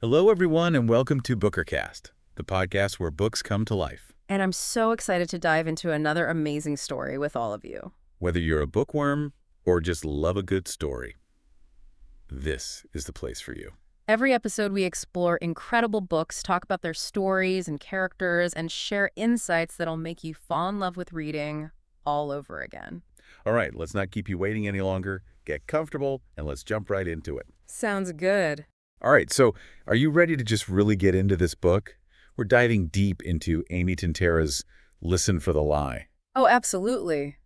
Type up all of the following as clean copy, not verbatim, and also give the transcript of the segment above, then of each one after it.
Hello, everyone, and welcome to Bookercast, the podcast where books come to life. And I'm so excited to dive into another amazing story with all of you. Whether you're a bookworm or just love a good story, this is the place for you. Every episode, we explore incredible books, talk about their stories and characters, and share insights that'll make you fall in love with reading all over again. All right, let's not keep you waiting any longer. Get comfortable, and let's jump right into it. Sounds good. All right, so are you ready to just really get into this book? We're diving deep into Amy Tintera's Listen for the Lie. Oh, absolutely.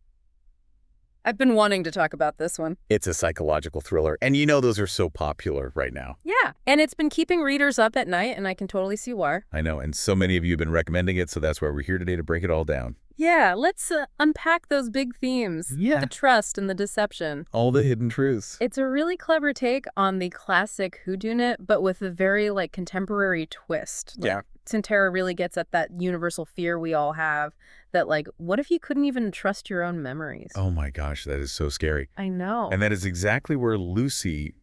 I've been wanting to talk about this one. It's a psychological thriller, and you know those are so popular right now. Yeah, and it's been keeping readers up at night, and I can totally see why. I know, and so many of you have been recommending it, so that's why we're here today to break it all down. Yeah, let's unpack those big themes. Yeah. The trust and the deception. All the hidden truths. It's a really clever take on the classic whodunit, but with a very, contemporary twist. Yeah. Tintera really gets at that universal fear we all have that, what if you couldn't even trust your own memories? Oh my gosh, that is so scary. I know. And that is exactly where Lucy,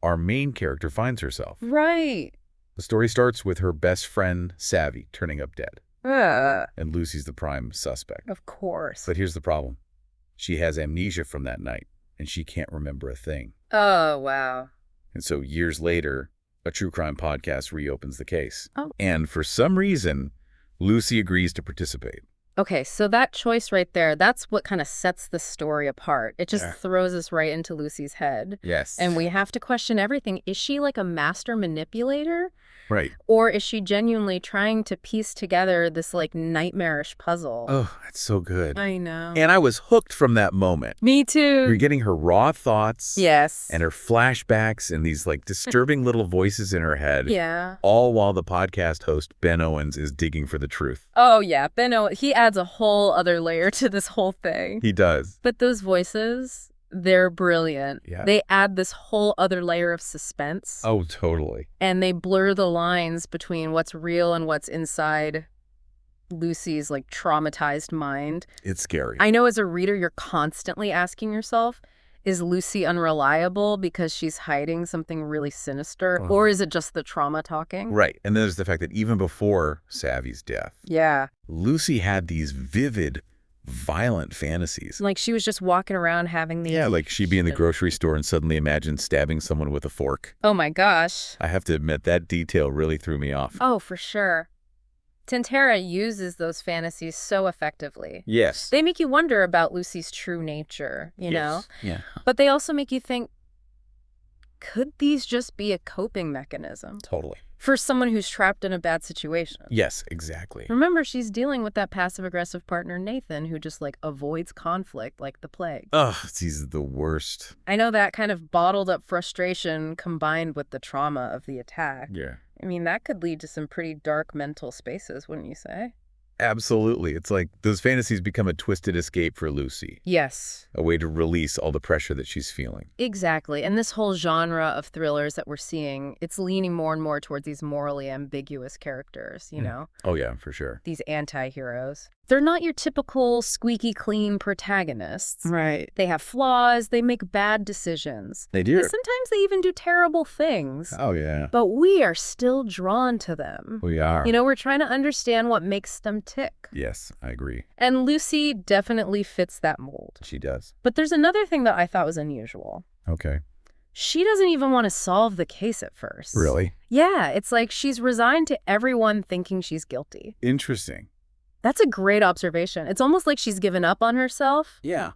our main character, finds herself. Right. The story starts with her best friend, Savvy, turning up dead. And Lucy's the prime suspect. Of course. But here's the problem. She has amnesia from that night, and she can't remember a thing. Oh, wow. And so years later, a true crime podcast reopens the case. Oh. And for some reason, Lucy agrees to participate. Okay, so that choice right there, that's what kind of sets the story apart. It just Yeah. throws us right into Lucy's head. Yes. And we have to question everything. Is she like a master manipulator? Right. Or is she genuinely trying to piece together this nightmarish puzzle? Oh, that's so good. I know. And I was hooked from that moment. Me too. You're getting her raw thoughts. Yes. And her flashbacks and these disturbing little voices in her head. Yeah. All while the podcast host, Ben Owens, is digging for the truth. Oh, yeah. He adds a whole other layer to this whole thing. He does. But those voices, they're brilliant. Yeah. They add this whole other layer of suspense. Oh, totally. And they blur the lines between what's real and what's inside Lucy's traumatized mind. It's scary. I know as a reader, you're constantly asking yourself, is Lucy unreliable because she's hiding something really sinister? Or is it just the trauma talking? Right. And then there's the fact that even before Savvy's death, Yeah. Lucy had these vivid, violent fantasies. She was just walking around having these... Yeah, like she'd be in the grocery store and suddenly imagine stabbing someone with a fork. Oh my gosh. I have to admit, that detail really threw me off. Oh, for sure. Tintera uses those fantasies so effectively. Yes. They make you wonder about Lucy's true nature, you know? Yeah. But they also make you think, could these just be a coping mechanism Totally. for someone who's trapped in a bad situation? Yes, exactly. Remember, she's dealing with that passive-aggressive partner, Nathan, who just, avoids conflict like the plague. Ugh, he's the worst. I know that kind of bottled-up frustration combined with the trauma of the attack. Yeah. I mean, that could lead to some pretty dark mental spaces, wouldn't you say? Absolutely. It's like those fantasies become a twisted escape for Lucy, Yes. a way to release all the pressure that she's feeling. Exactly. And this whole genre of thrillers that we're seeing, it's leaning more and more towards these morally ambiguous characters, you know? Oh, yeah, for sure. These anti-heroes. They're not your typical squeaky clean protagonists. Right. They have flaws, they make bad decisions. They do. And sometimes they even do terrible things. Oh, yeah. But we are still drawn to them. We are. You know, we're trying to understand what makes them tick. Yes, I agree. And Lucy definitely fits that mold. She does. But there's another thing that I thought was unusual. Okay. She doesn't even want to solve the case at first. Really? Yeah, it's like she's resigned to everyone thinking she's guilty. Interesting. That's a great observation. It's almost like she's given up on herself. Yeah.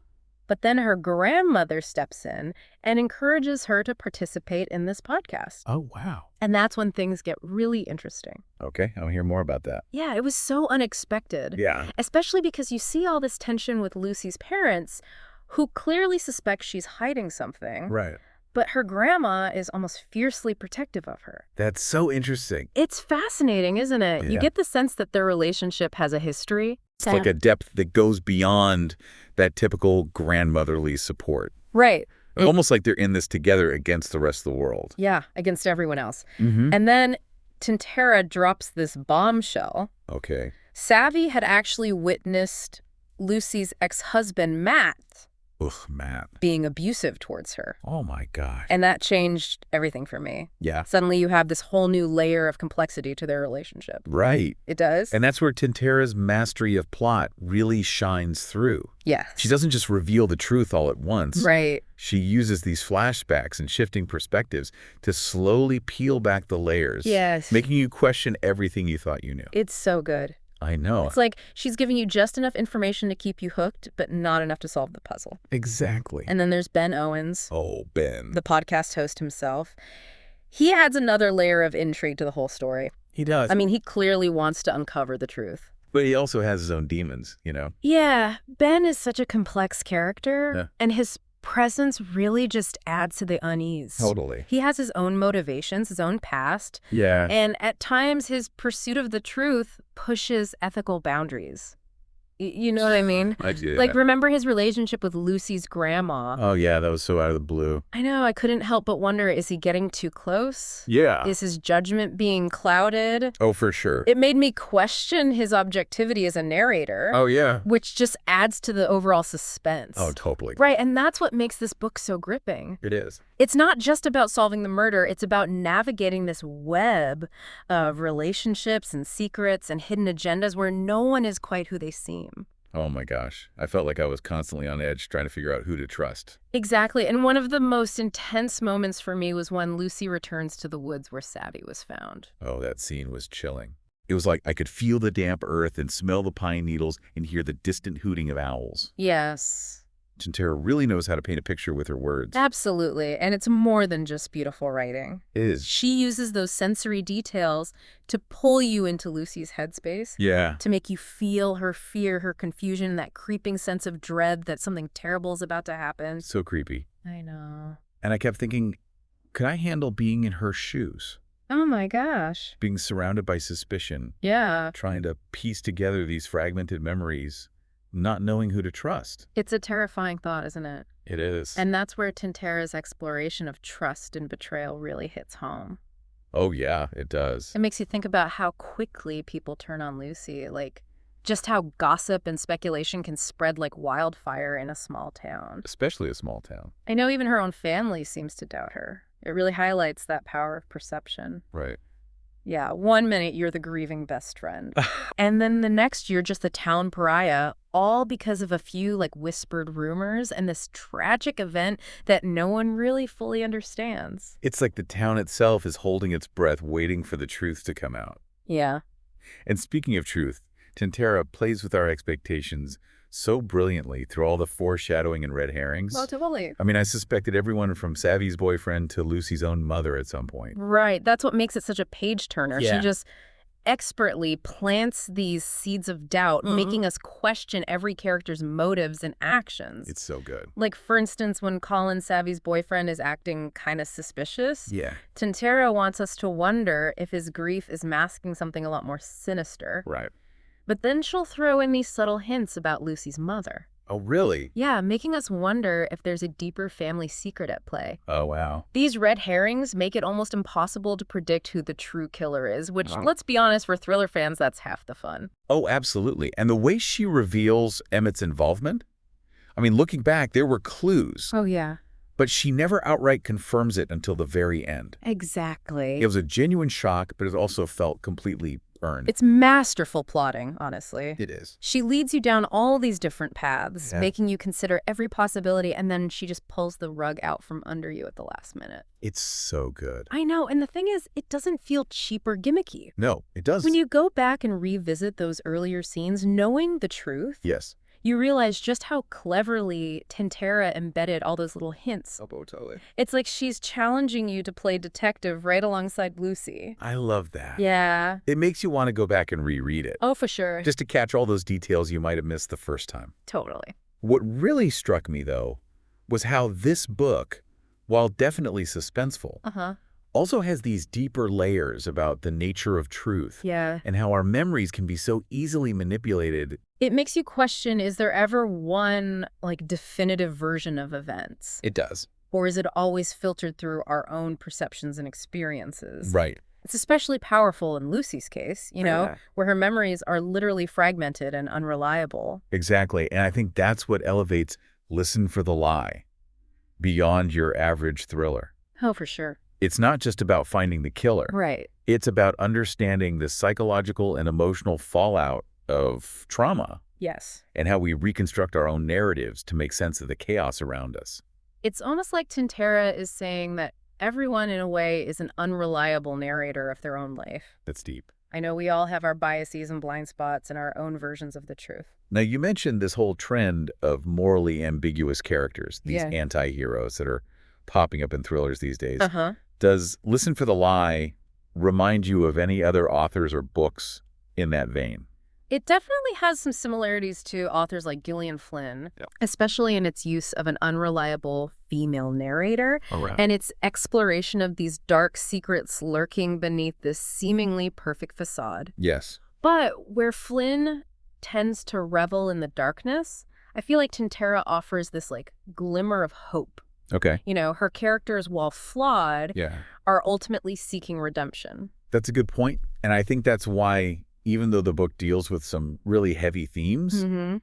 But then her grandmother steps in and encourages her to participate in this podcast. Oh, wow. And that's when things get really interesting. Okay, I'll hear more about that. Yeah, it was so unexpected. Yeah. Especially because you see all this tension with Lucy's parents, who clearly suspect she's hiding something. Right. But her grandma is almost fiercely protective of her. That's so interesting. It's fascinating, isn't it? Yeah. You get the sense that their relationship has a history. It's like a depth that goes beyond that typical grandmotherly support. Right. Almost like they're in this together against the rest of the world. Yeah, against everyone else. Mm-hmm. And then Tintera drops this bombshell. Okay. Savvy had actually witnessed Lucy's ex-husband, Matt, Ugh, man. being abusive towards her. Oh, my gosh. And that changed everything for me. Yeah. Suddenly you have this whole new layer of complexity to their relationship. Right. It does? And that's where Tintera's mastery of plot really shines through. Yes. She doesn't just reveal the truth all at once. Right. She uses these flashbacks and shifting perspectives to slowly peel back the layers. Yes. Making you question everything you thought you knew. It's so good. I know. It's like she's giving you just enough information to keep you hooked, but not enough to solve the puzzle. Exactly. And then there's Ben Owens, Oh, Ben. the podcast host himself. He adds another layer of intrigue to the whole story. He does. I mean, he clearly wants to uncover the truth. But he also has his own demons, you know? Yeah, Ben is such a complex character, Yeah. and his presence really just adds to the unease. Totally. He has his own motivations, his own past, Yeah. and at times his pursuit of the truth pushes ethical boundaries. You know what I mean? I do. Like, remember his relationship with Lucy's grandma? Oh, yeah, that was so out of the blue. I know, I couldn't help but wonder, is he getting too close? Yeah. Is his judgment being clouded? Oh, for sure. It made me question his objectivity as a narrator. Oh, yeah. Which just adds to the overall suspense. Oh, totally. Right, and that's what makes this book so gripping. It is. It's not just about solving the murder, it's about navigating this web of relationships and secrets and hidden agendas where no one is quite who they seem. Oh, my gosh. I felt like I was constantly on edge trying to figure out who to trust. Exactly, and one of the most intense moments for me was when Lucy returns to the woods where Savvy was found. Oh, that scene was chilling. It was like I could feel the damp earth and smell the pine needles and hear the distant hooting of owls. Yes. Tintera really knows how to paint a picture with her words. Absolutely, and it's more than just beautiful writing. It is. She uses those sensory details to pull you into Lucy's headspace, Yeah. to make you feel her fear, her confusion, that creeping sense of dread that something terrible is about to happen. So creepy. I know. And I kept thinking, could I handle being in her shoes? Oh my gosh. Being surrounded by suspicion, Yeah. trying to piece together these fragmented memories, not knowing who to trust. It's a terrifying thought, isn't it? It is. And that's where Tintera's exploration of trust and betrayal really hits home. Oh, yeah, it does. It makes you think about how quickly people turn on Lucy, like just how gossip and speculation can spread like wildfire in a small town. Especially a small town. I know even her own family seems to doubt her. It really highlights that power of perception. Right. Yeah, 1 minute you're the grieving best friend. And then the next you're just the town pariah, all because of a few like whispered rumors and this tragic event that no one really fully understands. It's like the town itself is holding its breath, waiting for the truth to come out. Yeah. And speaking of truth, Tintera plays with our expectations so brilliantly through all the foreshadowing and red herrings. Oh, totally. I mean, I suspected everyone from Savvy's boyfriend to Lucy's own mother at some point. Right. That's what makes it such a page turner. Yeah. She just expertly plants these seeds of doubt, making us question every character's motives and actions. It's so good. Like, for instance, when Colin Savvy's boyfriend is acting kind of suspicious, Yeah. Tintera wants us to wonder if his grief is masking something a lot more sinister. Right. But then she'll throw in these subtle hints about Lucy's mother. Oh, really? Yeah, making us wonder if there's a deeper family secret at play. Oh, wow. These red herrings make it almost impossible to predict who the true killer is, which, Wow. let's be honest, for thriller fans, that's half the fun. Oh, absolutely. And the way she reveals Emmett's involvement? I mean, looking back, there were clues, Oh, yeah. but she never outright confirms it until the very end. Exactly. It was a genuine shock, but it also felt completely earned. It's masterful plotting, honestly. It is. She leads you down all these different paths, Yeah. making you consider every possibility, and then she just pulls the rug out from under you at the last minute. It's so good. I know, and the thing is, it doesn't feel cheap or gimmicky. No, it does. When you go back and revisit those earlier scenes, knowing the truth, Yes. you realize just how cleverly Tintera embedded all those little hints. Oh, totally. It's like she's challenging you to play detective right alongside Lucy. I love that. Yeah. It makes you want to go back and reread it, Oh, for sure. just to catch all those details you might have missed the first time. Totally. What really struck me, though, was how this book, while definitely suspenseful, Uh-huh. also has these deeper layers about the nature of truth Yeah. and how our memories can be so easily manipulated. It makes you question, is there ever one, like, definitive version of events? It does. Or is it always filtered through our own perceptions and experiences? Right. It's especially powerful in Lucy's case, you know, Yeah. where her memories are literally fragmented and unreliable. Exactly. And I think that's what elevates Listen for the lie. Beyond your average thriller. Oh, for sure. It's not just about finding the killer. Right. It's about understanding the psychological and emotional fallout of trauma Yes. and how we reconstruct our own narratives to make sense of the chaos around us. It's almost like Tintera is saying that everyone, in a way, is an unreliable narrator of their own life. That's deep. I know we all have our biases and blind spots and our own versions of the truth. Now, you mentioned this whole trend of morally ambiguous characters, these Yeah. anti-heroes that are popping up in thrillers these days. Uh-huh. Does Listen for the Lie remind you of any other authors or books in that vein? It definitely has some similarities to authors like Gillian Flynn, Yep. especially in its use of an unreliable female narrator All right. and its exploration of these dark secrets lurking beneath this seemingly perfect facade. Yes. But where Flynn tends to revel in the darkness, I feel like Tintera offers this like glimmer of hope. Okay. You know, her characters, while flawed, Yeah. are ultimately seeking redemption. That's a good point. And I think that's why, even though the book deals with some really heavy themes, Mm-hmm.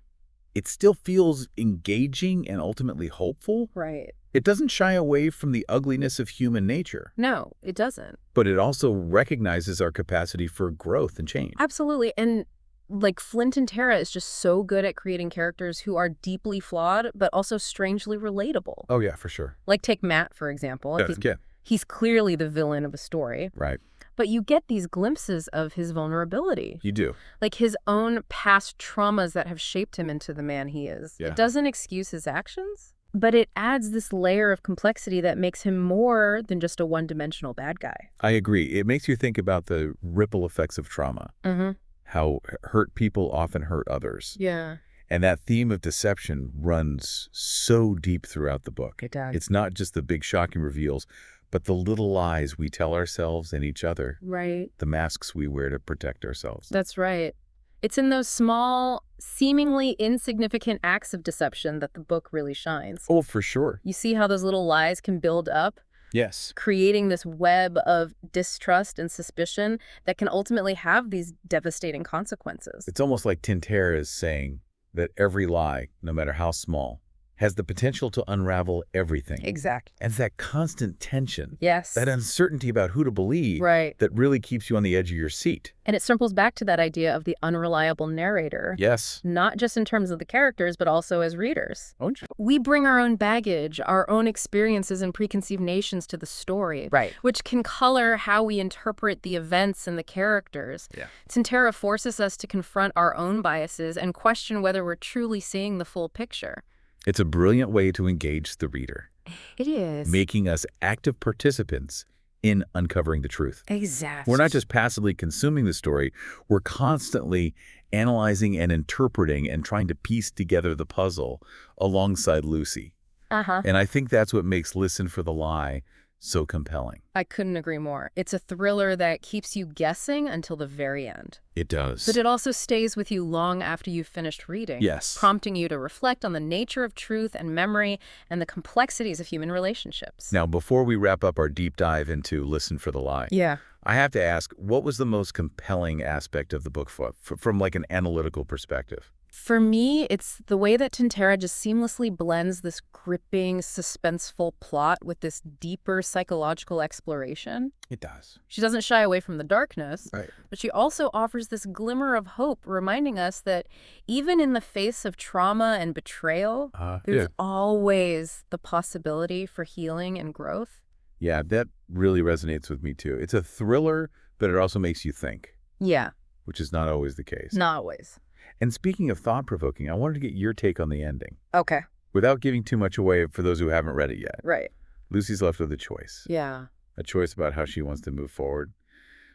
it still feels engaging and ultimately hopeful. Right. It doesn't shy away from the ugliness of human nature, No, it doesn't. but it also recognizes our capacity for growth and change. Absolutely. And like Flint and Tara is just so good at creating characters who are deeply flawed, but also strangely relatable. Oh, yeah, for sure. Like take Matt, for example. Yeah. He's clearly the villain of a story, Right. but you get these glimpses of his vulnerability, You do. like his own past traumas that have shaped him into the man he is. Yeah. It doesn't excuse his actions, but it adds this layer of complexity that makes him more than just a one-dimensional bad guy. I agree. It makes you think about the ripple effects of trauma, Mm-hmm. how hurt people often hurt others. Yeah, And that theme of deception runs so deep throughout the book. it does. It's not just the big shocking reveals, but the little lies we tell ourselves and each other, Right. the masks we wear to protect ourselves. That's right. It's in those small, seemingly insignificant acts of deception that the book really shines. Oh, for sure. You see how those little lies can build up, Yes. creating this web of distrust and suspicion that can ultimately have these devastating consequences. It's almost like Tintera is saying that every lie, no matter how small, has the potential to unravel everything. Exactly. And it's that constant tension, Yes. that uncertainty about who to believe, Right. that really keeps you on the edge of your seat. And it circles back to that idea of the unreliable narrator. Yes. Not just in terms of the characters, but also as readers. Don't you? We bring our own baggage, our own experiences and preconceived notions to the story. Right. Which can color how we interpret the events and the characters. Yeah. Tintera forces us to confront our own biases and question whether we're truly seeing the full picture. It's a brilliant way to engage the reader, It is. making us active participants in uncovering the truth. Exactly. We're not just passively consuming the story, we're constantly analyzing and interpreting and trying to piece together the puzzle alongside Lucy. Uh-huh. And I think that's what makes Listen for the Lie so compelling. I couldn't agree more. It's a thriller that keeps you guessing until the very end. It does. But it also stays with you long after you've finished reading. Yes. Prompting you to reflect on the nature of truth and memory and the complexities of human relationships. Now, before we wrap up our deep dive into Listen for the Lie, Yeah. I have to ask, what was the most compelling aspect of the book from like an analytical perspective? For me, it's the way that Tintera just seamlessly blends this gripping, suspenseful plot with this deeper psychological exploration. It does. She doesn't shy away from the darkness, Right. but she also offers this glimmer of hope, reminding us that even in the face of trauma and betrayal, there's always the possibility for healing and growth. Yeah, that really resonates with me too. It's a thriller, but it also makes you think, Yeah, which is not always the case. not always. And speaking of thought-provoking, I wanted to get your take on the ending. Okay, Without giving too much away for those who haven't read it yet. right. Lucy's left with a choice. Yeah. A choice about how she wants to move forward.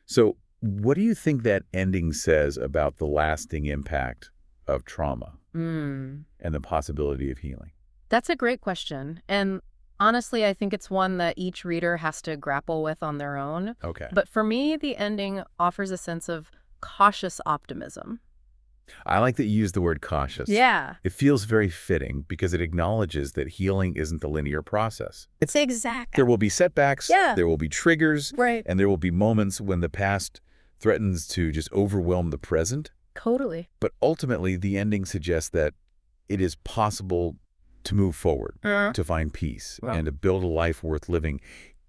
So what do you think that ending says about the lasting impact of trauma and the possibility of healing? That's a great question. And honestly, I think it's one that each reader has to grapple with on their own. Okay. But for me, the ending offers a sense of cautious optimism. I like that you use the word cautious. Yeah. It feels very fitting because it acknowledges that healing isn't a linear process. It's exact. There will be setbacks, Yeah. there will be triggers, Right. and there will be moments when the past threatens to just overwhelm the present. Totally. But ultimately, the ending suggests that it is possible to move forward, Uh, to find peace, Well, and to build a life worth living,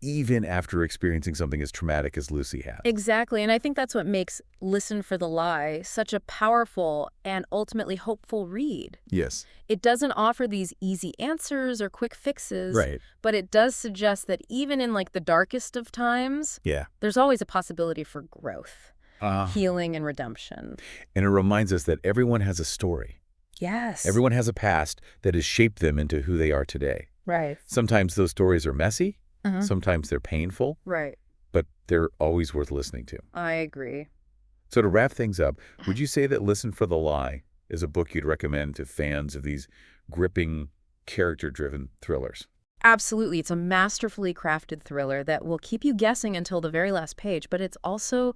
even after experiencing something as traumatic as Lucy has. exactly. And I think that's what makes Listen for the Lie such a powerful and ultimately hopeful read. Yes. It doesn't offer these easy answers or quick fixes, Right. but it does suggest that even in like the darkest of times, Yeah. there's always a possibility for growth, Uh, healing, and redemption. and it reminds us that everyone has a story. Yes. Everyone has a past that has shaped them into who they are today. Right. Sometimes those stories are messy, Uh-huh. sometimes they're painful, Right. but they're always worth listening to. I agree. So to wrap things up, would you say that Listen for the Lie is a book you'd recommend to fans of these gripping, character-driven thrillers? Absolutely. It's a masterfully crafted thriller that will keep you guessing until the very last page, but it's also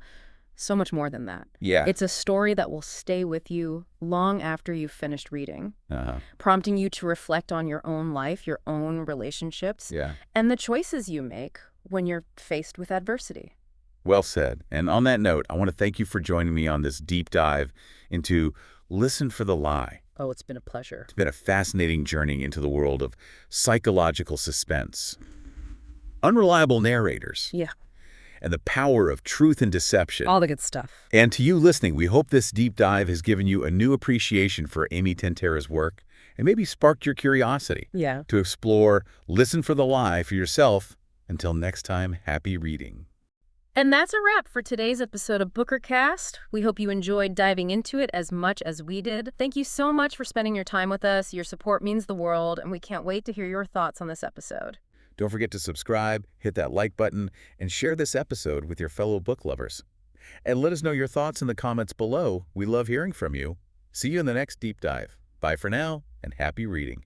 so much more than that. Yeah. It's a story that will stay with you long after you've finished reading, Uh-huh. prompting you to reflect on your own life, your own relationships, Yeah. and the choices you make when you're faced with adversity. Well said. And on that note, I want to thank you for joining me on this deep dive into Listen for the Lie. Oh, it's been a pleasure. It's been a fascinating journey into the world of psychological suspense, unreliable narrators, Yeah, and the power of truth and deception. all the good stuff. And to you listening, we hope this deep dive has given you a new appreciation for Amy Tintera's work and maybe sparked your curiosity Yeah. to explore Listen for the Lie for yourself. Until next time, happy reading. And that's a wrap for today's episode of BookerCast. We hope you enjoyed diving into it as much as we did. Thank you so much for spending your time with us. Your support means the world, and we can't wait to hear your thoughts on this episode. Don't forget to subscribe, hit that like button, and share this episode with your fellow book lovers. And let us know your thoughts in the comments below. We love hearing from you. See you in the next deep dive. Bye for now, and happy reading.